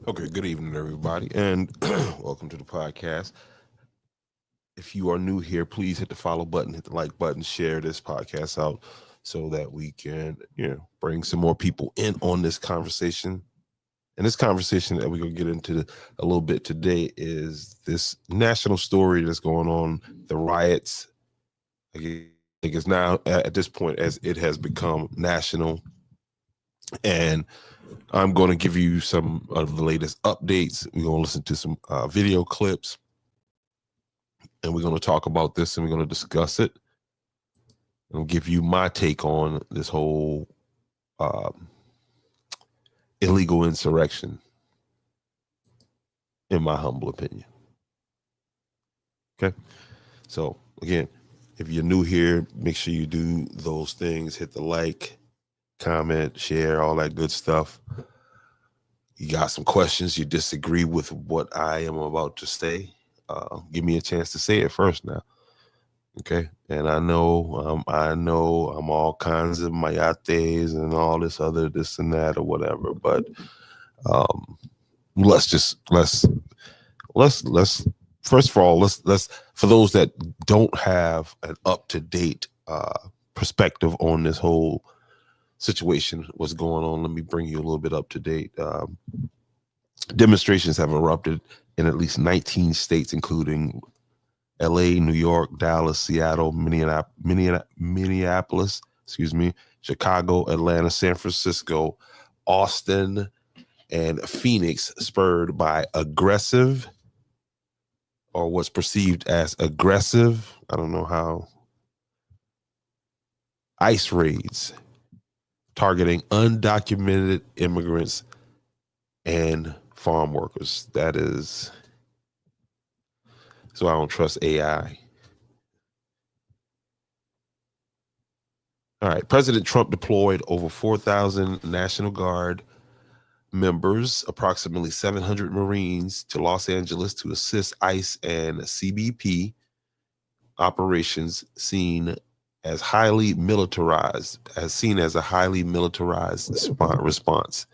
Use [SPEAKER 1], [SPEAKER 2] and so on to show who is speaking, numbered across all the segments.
[SPEAKER 1] Okay, good evening, everybody, and welcome to the podcast. If you are new here, please hit the follow button, hit the like button, share this podcast out so that we can, bring some more people in on this conversation. And this conversation that we're going to get into a little bit today is this national story that's going on, the riots. I think it's now at this point as it has become national. And I'm going to give you some of the latest updates. We're going to listen to some video clips, and we're going to talk about this, and we're going to discuss it. And give you my take on this whole um, illegal insurrection, in my humble opinion. Okay. So again, if you're new here, make sure you do those things. Hit the like, comment, share, all that good stuff. You got some questions, you disagree with what I am about to say, give me a chance to say it first now. Okay. And I know I'm all kinds of mayates and all this and that or whatever, but um, let's first of all, let's for those that don't have an up-to-date perspective on this whole situation, what's going on, let me bring you a little bit up to date. Demonstrations have erupted in at least 19 states, including LA, New York, Dallas, Seattle, Minneapolis, Chicago, Atlanta, San Francisco, Austin, and Phoenix, spurred by aggressive, or what's perceived as aggressive, I don't know how, ICE raids targeting undocumented immigrants and farm workers. That is, so I don't trust AI. All right. President Trump deployed over 4,000 National Guard members, approximately 700 Marines, to Los Angeles to assist ICE and CBP operations seen as a highly militarized response.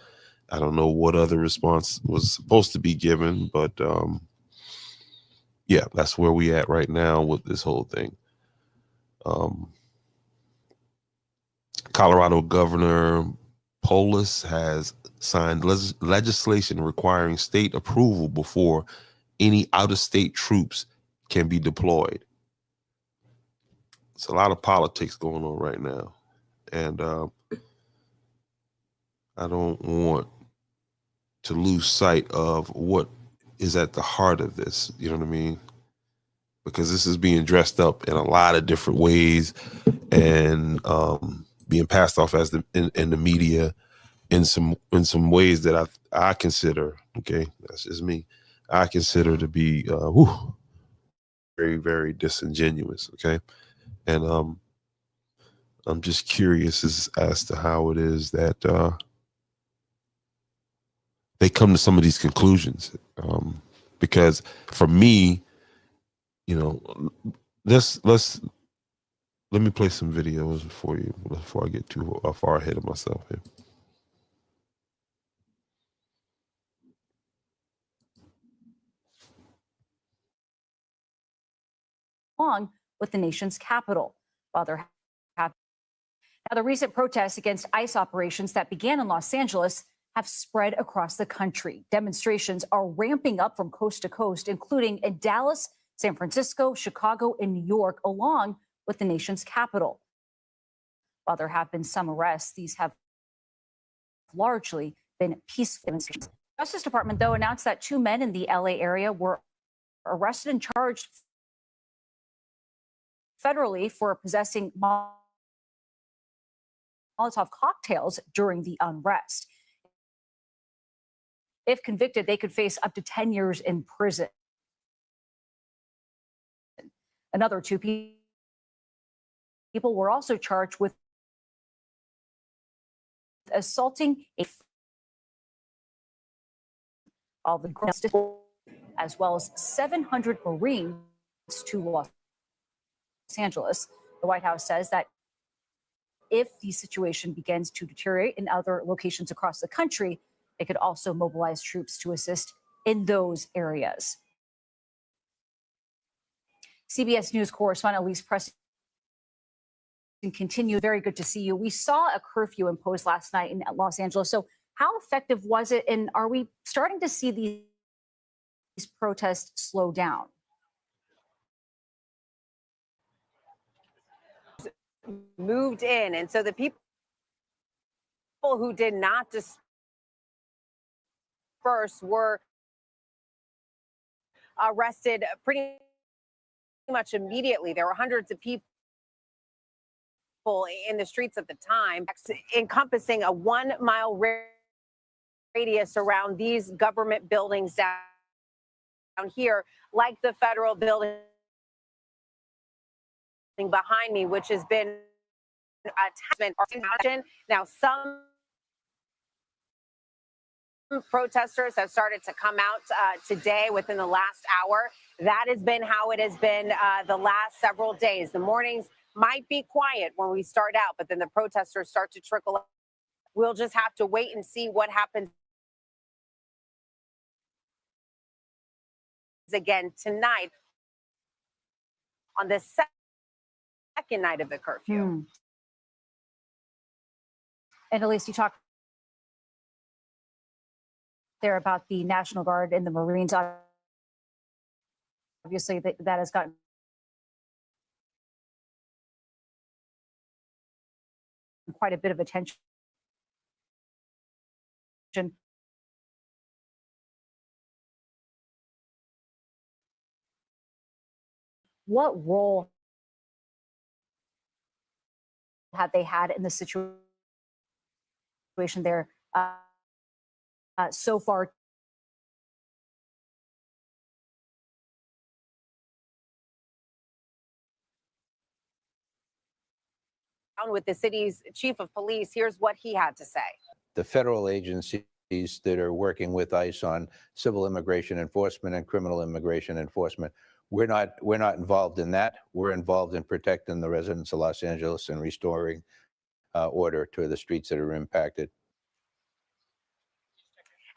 [SPEAKER 1] I don't know what other response was supposed to be given, but yeah, that's where we at right now with this whole thing. Um, Colorado Governor Polis has signed legislation requiring state approval before any out-of-state troops can be deployed. It's a lot of politics going on right now, and I don't want to lose sight of what is at the heart of this. You know what I mean? Because this is being dressed up in a lot of different ways, and being passed off as in the media in some ways that I consider, okay, that's just me, I consider to be very, very disingenuous. Okay. And I'm just curious as to how it is that they come to some of these conclusions. Because for me, let's let me play some videos for you before I get too far ahead of myself here.
[SPEAKER 2] Along with the nation's capital. While there have now the recent protests against ICE operations that began in Los Angeles have spread across the country. Demonstrations are ramping up from coast to coast, including in Dallas, San Francisco, Chicago, and New York, along with the nation's capital. While there have been some arrests, these have largely been peaceful demonstrations. The Justice Department, though, announced that 2 men in the LA area were arrested and charged federally for possessing Molotov cocktails during the unrest. If convicted, they could face up to 10 years in prison. Another 2 people were also charged with assaulting all the as well as 700 Marines to Los Angeles. The White House says that if the situation begins to deteriorate in other locations across the country, They could also mobilize troops to assist in those areas. CBS News correspondent Elise Preston continue. Very good to see you. We saw a curfew imposed last night in Los Angeles. So how effective was it? And are we starting to see these protests slow down?
[SPEAKER 3] Moved in. And so the people who did not disperse were arrested pretty much immediately. There were hundreds of people in the streets at the time, encompassing a 1 mile radius around these government buildings down here, like the federal building behind me, which has been attachment. Now, some protesters have started to come out today within the last hour. That has been how it has been the last several days. The mornings might be quiet when we start out, but then the protesters start to trickle up. We'll just have to wait and see what happens again tonight on the second night of the curfew.
[SPEAKER 2] And Elise, you talked there about the National Guard and the Marines. Obviously, that has gotten quite a bit of attention. What role have they had in the situation there so far?
[SPEAKER 3] With the city's chief of police, here's what he had to say.
[SPEAKER 4] The federal agencies that are working with ICE on civil immigration enforcement and criminal immigration enforcement, we're not involved in that. We're involved in protecting the residents of Los Angeles and restoring order to the streets that are impacted.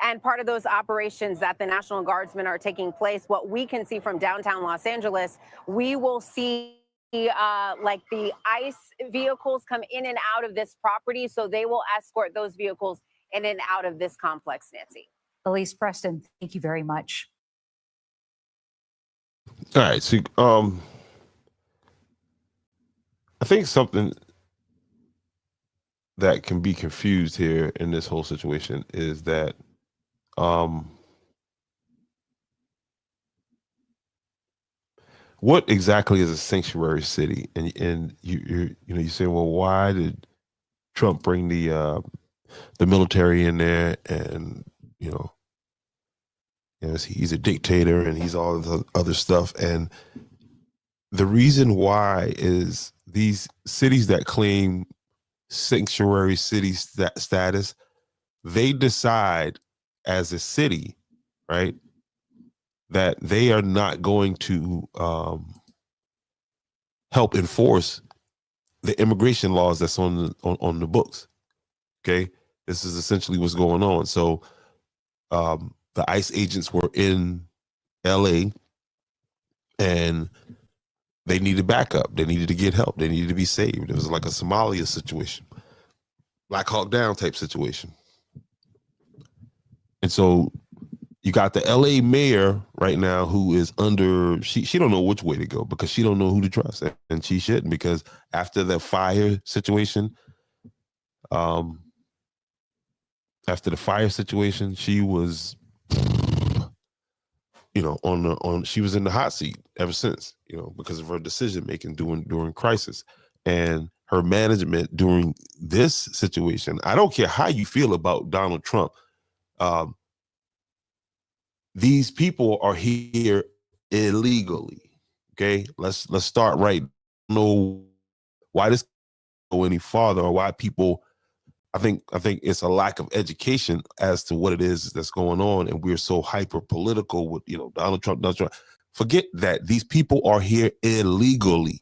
[SPEAKER 3] And part of those operations that the National Guardsmen are taking place, what we can see from downtown Los Angeles, we will see like the ICE vehicles come in and out of this property. So they will escort those vehicles in and out of this complex, Nancy.
[SPEAKER 2] Elise Preston, thank you very much.
[SPEAKER 1] All right. So, I think something that can be confused here in this whole situation is that, what exactly is a sanctuary city? And you say, well, why did Trump bring the military in there? And he's a dictator and he's all the other stuff. And the reason why is these cities that claim sanctuary city status, they decide as a city, right, that they are not going to help enforce the immigration laws that's on the books. Okay, this is essentially what's going on. So the ICE agents were in LA and they needed backup. They needed to get help. They needed to be saved. It was like a Somalia situation, Black Hawk Down type situation. And so you got the LA mayor right now who is under, she don't know which way to go because she don't know who to trust. And she shouldn't, because after the fire situation, she was, she was in the hot seat ever since, because of her decision making during crisis and her management during this situation. I don't care how you feel about Donald Trump. These people are here illegally. Okay, let's start right. I don't know why this go any farther, or why people. I think it's a lack of education as to what it is that's going on, and we're so hyper political with Donald Trump. Forget that these people are here illegally.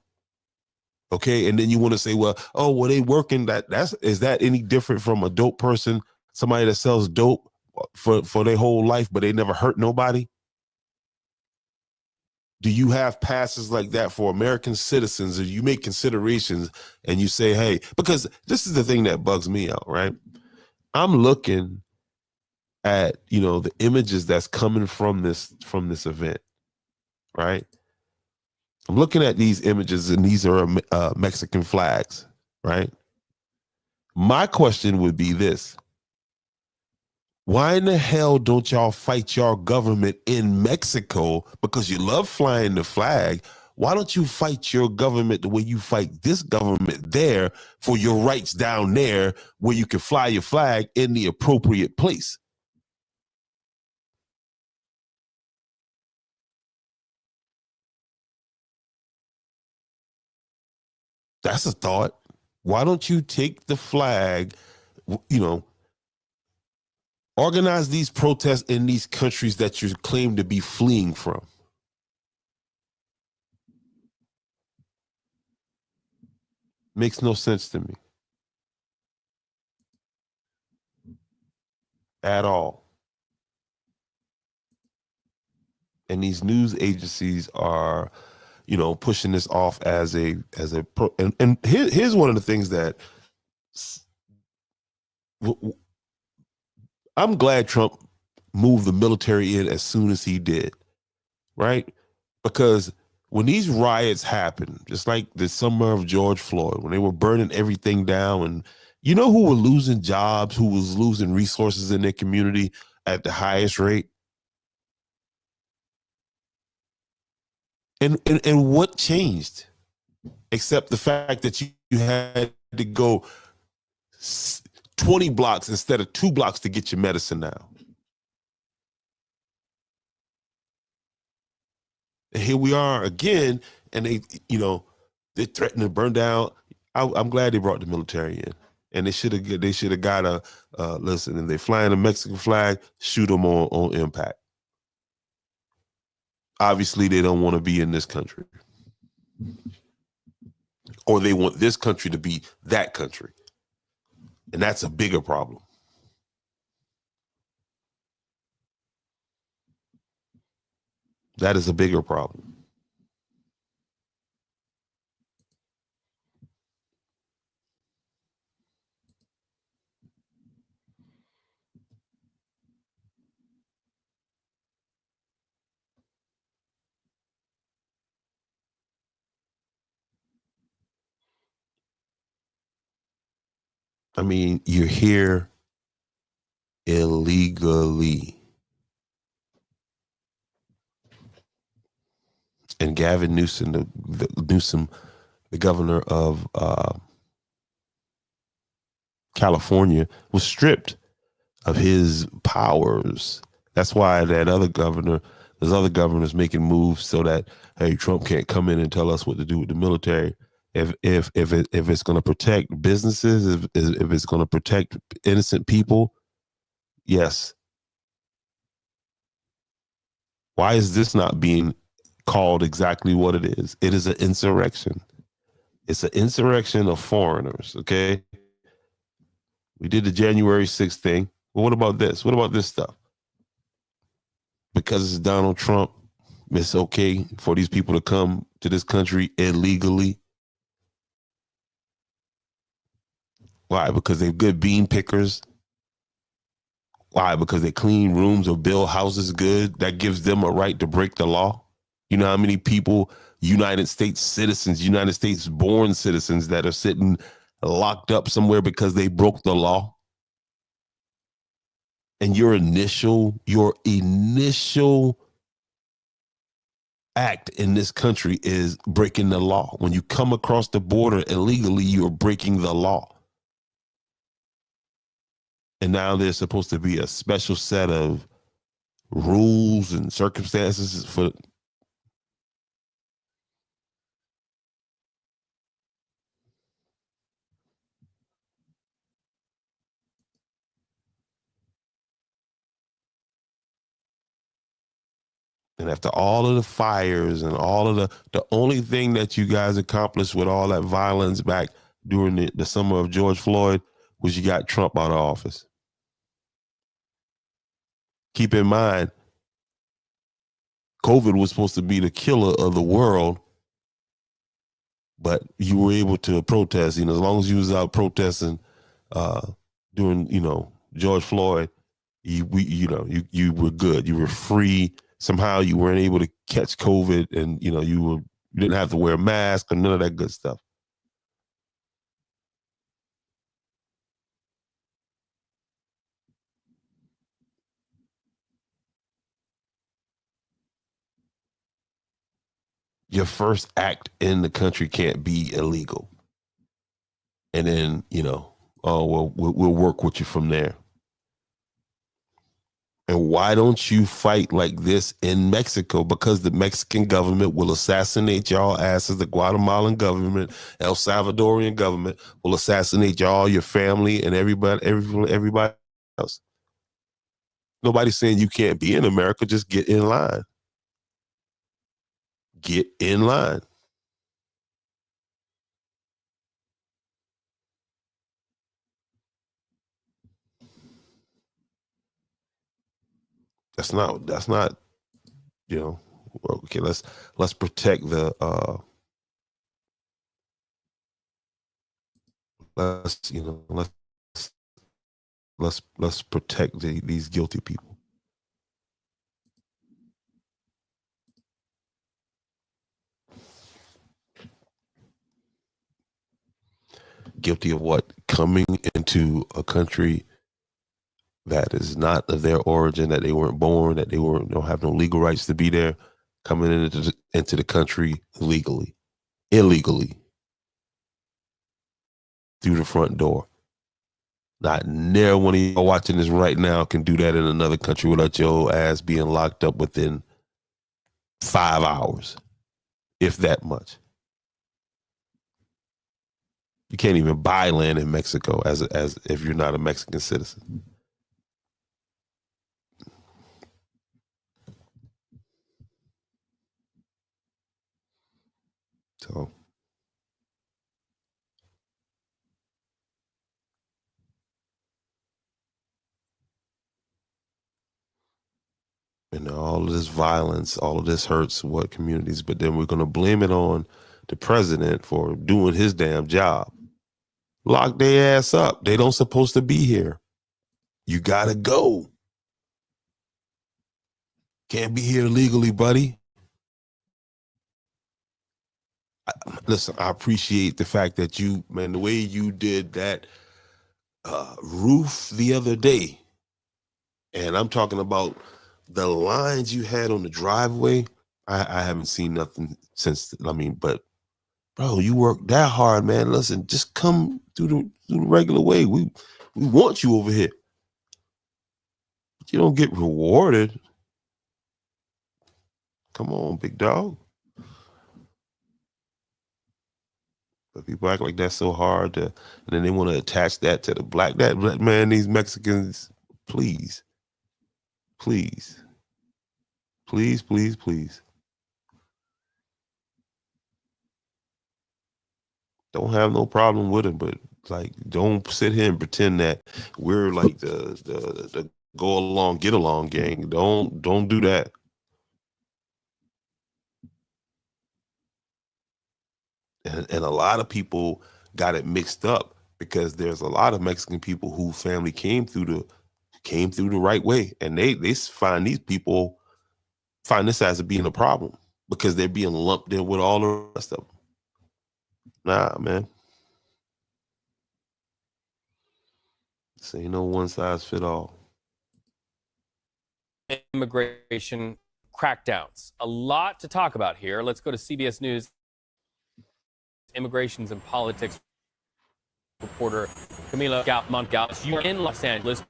[SPEAKER 1] Okay, and then you want to say, well, they working is that any different from a dope person, somebody that sells dope for their whole life, but they never hurt nobody? Do you have passes like that for American citizens, or you make considerations and you say, hey, because this is the thing that bugs me out, right? I'm looking at, the images that's coming from this event, right? I'm looking at these images, and these are Mexican flags, right? My question would be this: why in the hell don't y'all fight your government in Mexico? Because you love flying the flag. Why don't you fight your government the way you fight this government there for your rights down there, where you can fly your flag in the appropriate place? That's a thought. Why don't you take the flag, organize these protests in these countries that you claim to be fleeing from? Makes no sense to me at all. And these news agencies are, pushing this off as a pro. And here's one of the things that I'm glad Trump moved the military in as soon as he did, right? Because when these riots happened, just like the summer of George Floyd, when they were burning everything down, and who were losing jobs, who was losing resources in their community at the highest rate? And what changed? Except the fact that you had to go 20 blocks instead of 2 blocks to get your medicine now. And here we are again, and they threatened to burn down. I'm glad they brought the military in, and they should have got a listen. And they flying a Mexican flag, shoot them on impact. Obviously, they don't want to be in this country, or they want this country to be that country, and that's a bigger problem. That is a bigger problem. I mean, you're here illegally. And Gavin Newsom, the governor of California, was stripped of his powers. That's why there's other governors making moves so that, hey, Trump can't come in and tell us what to do with the military. If it's going to protect businesses, if it's going to protect innocent people, yes. Why is this not being called exactly what it is? It is an insurrection. It's an insurrection of foreigners, okay? We did the January 6th thing. But what about this? What about this stuff? Because it's Donald Trump, it's okay for these people to come to this country illegally. Why? Because they're good bean pickers. Why? Because they clean rooms or build houses good. That gives them a right to break the law. You know how many people, United States citizens, United States born citizens, that are sitting locked up somewhere because they broke the law? And your initial act in this country is breaking the law. When you come across the border illegally, you're breaking the law. And now there's supposed to be a special set of rules and circumstances for. And after all of the fires and all of the only thing that you guys accomplished with all that violence back during the summer of George Floyd was you got Trump out of office. Keep in mind, COVID was supposed to be the killer of the world, but you were able to protest. As long as you was out protesting, doing, George Floyd, you were good. You were free. Somehow you weren't able to catch COVID, and you didn't have to wear a mask or none of that good stuff. Your first act in the country can't be illegal. And then, we'll work with you from there. And why don't you fight like this in Mexico? Because the Mexican government will assassinate y'all asses. The Guatemalan government, El Salvadorian government will assassinate y'all, your family, and everybody else. Nobody's saying you can't be in America. Just get in line. Get in line. That's not, okay, let's protect the let's protect these guilty people. Guilty of what? Coming into a country that is not of their origin, that they weren't born, that they don't have no legal rights to be there, coming into the country illegally through the front door. Not near one of you watching this right now can do that in another country without your ass being locked up within 5 hours, if that much. You can't even buy land in Mexico as if you're not a Mexican citizen. So, all of this violence, all of this hurts what communities, but then we're going to blame it on the president for doing his damn job. Lock their ass up. They don't supposed to be here. You got to go. Can't be here legally, buddy. Listen, I appreciate the fact that the way you did that roof the other day, and I'm talking about the lines you had on the driveway. I haven't seen nothing since. But bro, you worked that hard, man. Listen, just come through the regular way. We want you over here. But you don't get rewarded. Come on, big dog. But people act like that's so hard and then they want to attach that to the black. Man, these Mexicans, please. Please. Please, please, please. Don't have no problem with it, but don't sit here and pretend that we're like the go along, get along gang. Don't do that. And a lot of people got it mixed up because there's a lot of Mexican people whose family came through the right way, and they find this as being a problem because they're being lumped in with all the rest of them. Nah, man. This ain't no one size fit all.
[SPEAKER 5] Immigration crackdowns. A lot to talk about here. Let's go to CBS News. Immigrations and politics reporter Camila Montgalvis. You are in Los Angeles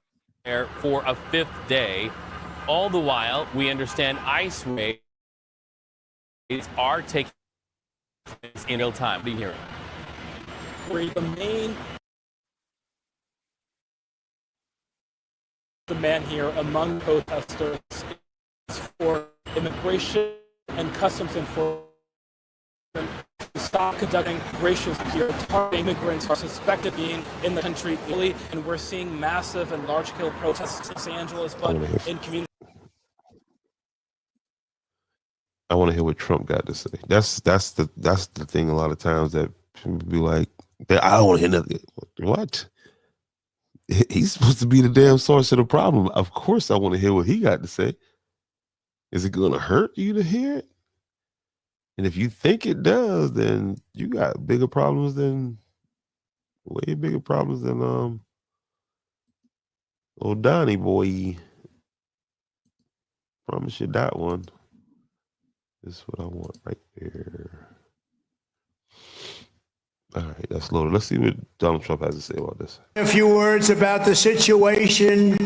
[SPEAKER 5] there for a 5th day. All the while, we understand ICE raids are taking place in real time. What are you hearing?
[SPEAKER 6] Where the main demand here among protesters is for immigration and customs enforcement to stop conducting immigration here. Targeting immigrants are suspected of being in the country illegally, and we're seeing massive and large-scale protests in Los Angeles, but in communities.
[SPEAKER 1] I want to hear what Trump got to say. That's the thing. A lot of times that people be like, I don't want to hear nothing. What? He's supposed to be the damn source of the problem. Of course, I want to hear what he got to say. Is it going to hurt you to hear it? And if you think it does, then you got way bigger problems than old Donnie boy. Promise you that one. This is what I want right there. All right, that's loaded. Let's see what Donald Trump has to say about this.
[SPEAKER 7] A few words about the situation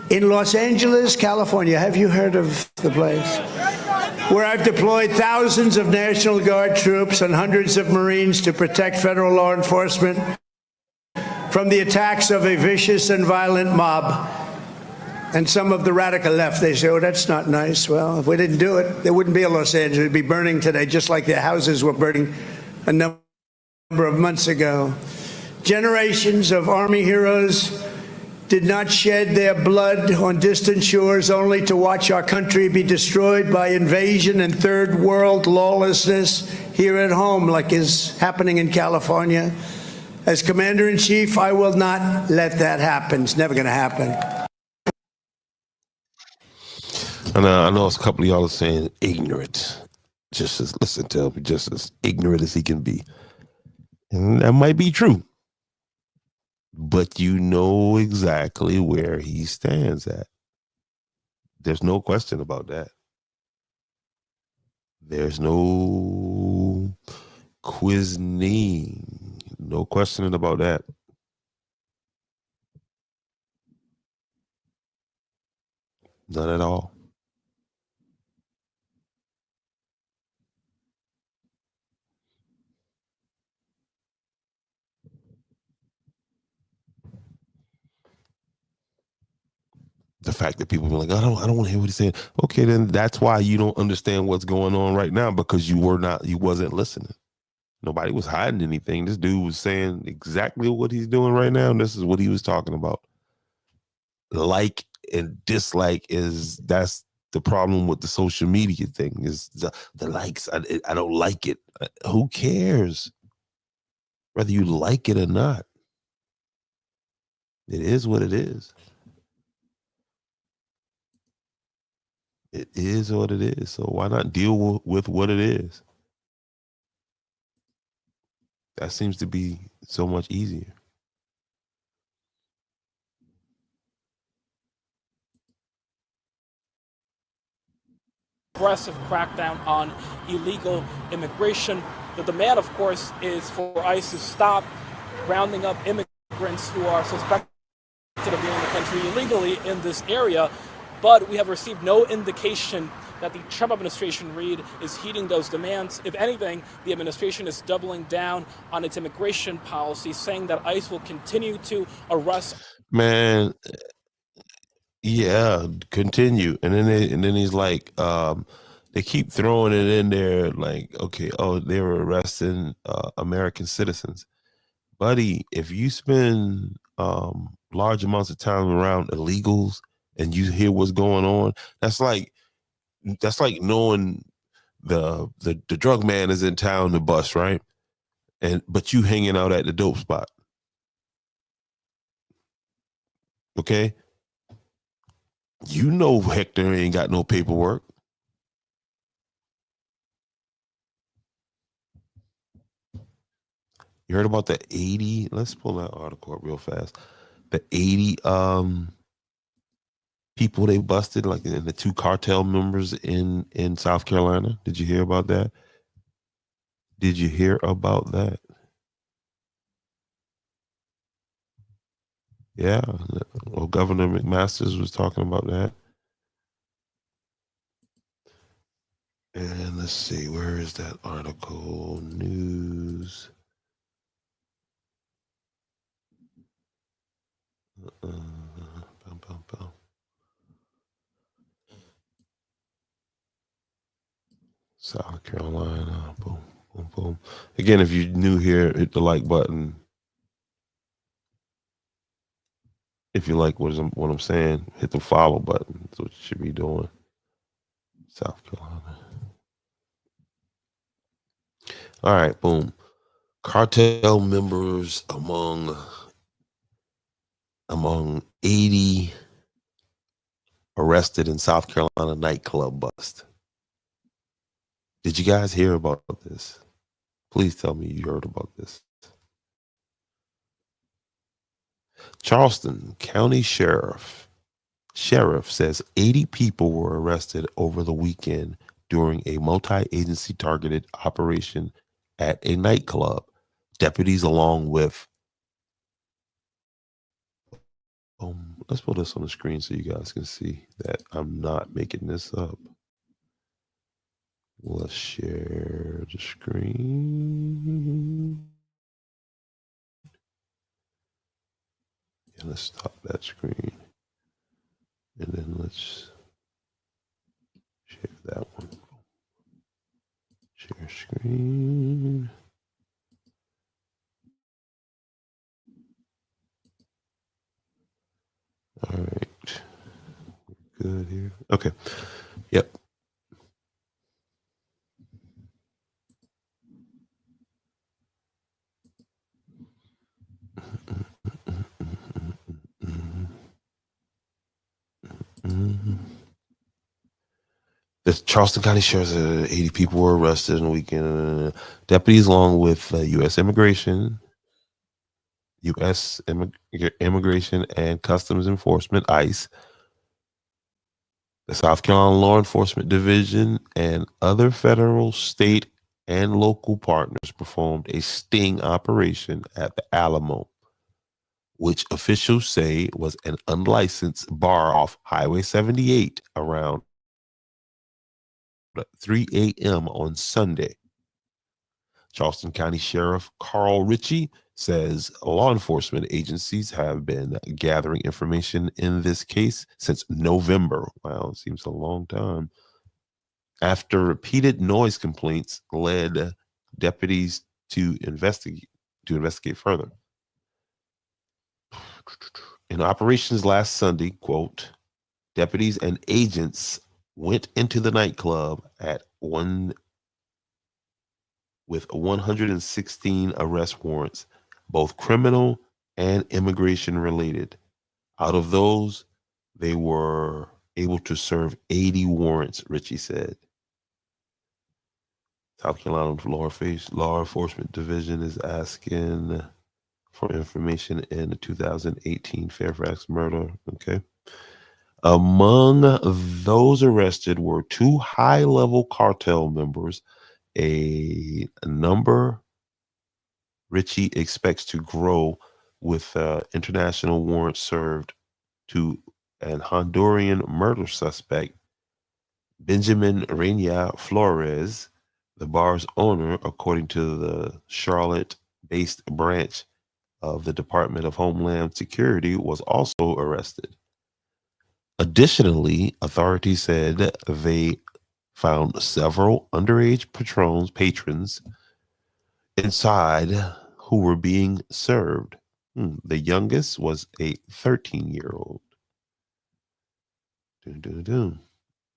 [SPEAKER 7] in Los Angeles, California. Have you heard of the place? Where I've deployed thousands of National Guard troops and hundreds of Marines to protect federal law enforcement from the attacks of a vicious and violent mob. And some of the radical left, they say, oh, that's not nice. Well, if we didn't do it, there wouldn't be a Los Angeles. It'd be burning today, just like their houses were burning a number of months ago. Generations of Army heroes did not shed their blood on distant shores only to watch our country be destroyed by invasion and third world lawlessness here at home, like is happening in California. As Commander-in-Chief, I will not let that happen. It's never going to happen.
[SPEAKER 1] And I know a couple of y'all are saying ignorant. Just as ignorant as he can be. And that might be true. But you know exactly where he stands at. There's no question about that. There's no quizning. No questioning about that. None at all. The fact that people are like, I don't want to hear what he's saying. Okay, then that's why you don't understand what's going on right now, because you wasn't listening. Nobody was hiding anything. This dude was saying exactly what he's doing right now, and this is what he was talking about. Like and dislike that's the problem with the social media thing, is the likes. I don't like it. Who cares? Whether you like it or not. It is what it is. It is what it is. So why not deal with what it is? That seems to be so much easier.
[SPEAKER 6] Aggressive crackdown on illegal immigration. The demand, of course, is for ICE to stop rounding up immigrants who are suspected of being in the country illegally in this area. But we have received no indication that the Trump administration, Reid, is heeding those demands. If anything, the administration is doubling down on its immigration policy, saying that ICE will continue to arrest.
[SPEAKER 1] Man, yeah, continue. And then he's like, they keep throwing it in there like, okay, they were arresting American citizens. Buddy, if you spend large amounts of time around illegals and you hear what's going on, that's like knowing the drug man is in town, the bus, right? But you hanging out at the dope spot. Okay? You know Hector ain't got no paperwork. You heard about the 80? Let's pull that article up real fast. The 80 people they busted, like the 2 cartel members in South Carolina. Did you hear about that? Did you hear about that? Yeah. Well, Governor McMaster's was talking about that. And let's see, where is that article? News. South Carolina. Boom, boom, boom. Again, if you're new here, hit the like button. If you like what I'm saying, hit the follow button. That's what you should be doing. South Carolina. All right, boom. Cartel members among 80 arrested in South Carolina nightclub bust. Did you guys hear about this? Please tell me you heard about this. Charleston County Sheriff says 80 people were arrested over the weekend during a multi-agency targeted operation at a nightclub. Deputies along with let's put this on the screen so you guys can see that I'm not making this up. Let's share the screen. And let's stop that screen. And then let's share that one. Share screen. All right. Good here. Okay. Yep. The Charleston County Sheriff's 80 people were arrested in the weekend. Deputies along with U.S. Immigration and Customs Enforcement, ICE, the South Carolina Law Enforcement Division, and other federal, state, and local partners performed a sting operation at the Alamo, which officials say was an unlicensed bar off Highway 78 around 3 a.m. on Sunday. Charleston County Sheriff Carl Ritchie says law enforcement agencies have been gathering information in this case since November. Wow, it seems a long time. After repeated noise complaints led deputies to investigate further. In operations last Sunday, quote, deputies and agents went into the nightclub at with 116 arrest warrants, both criminal and immigration related. Out of those, they were able to serve 80 warrants, Ritchie said. South Carolina Law Enforcement Division is asking for information in the 2018 Fairfax murder. Okay. Among those arrested were 2 high-level cartel members, a number Ritchie expects to grow with international warrants served to an Honduran murder suspect, Benjamin Reina Flores, the bar's owner, according to the Charlotte-based branch of the Department of Homeland Security, was also arrested. Additionally, authorities said they found several underage patrons inside who were being served. The youngest was a 13-year-old.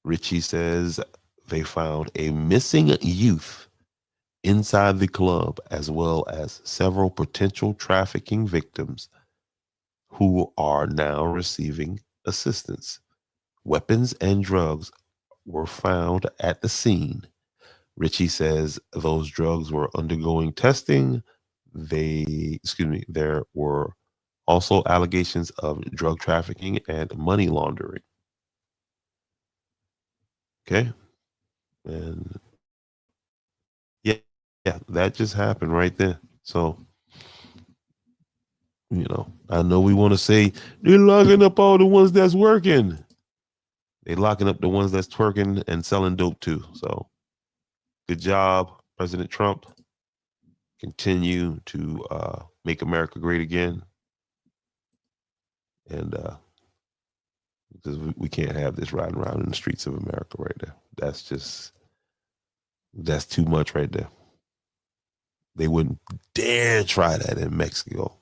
[SPEAKER 1] Ritchie says they found a missing youth inside the club, as well as several potential trafficking victims who are now receiving assistance. Weapons and drugs were found at the scene. Ritchie says those drugs were undergoing testing. There were also allegations of drug trafficking and money laundering. Okay. And yeah, that just happened right there. So, I know we want to say they're locking up all the ones that's working. They're locking up the ones that's twerking and selling dope too. So good job, President Trump. Continue to make America great again. And because we can't have this riding around in the streets of America right there. That's too much right there. They wouldn't dare try that in Mexico.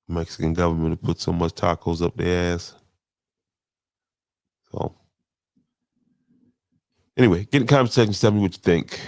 [SPEAKER 1] Mexican government would put so much tacos up their ass. So Anyway, get in the comment section. Tell me what you think.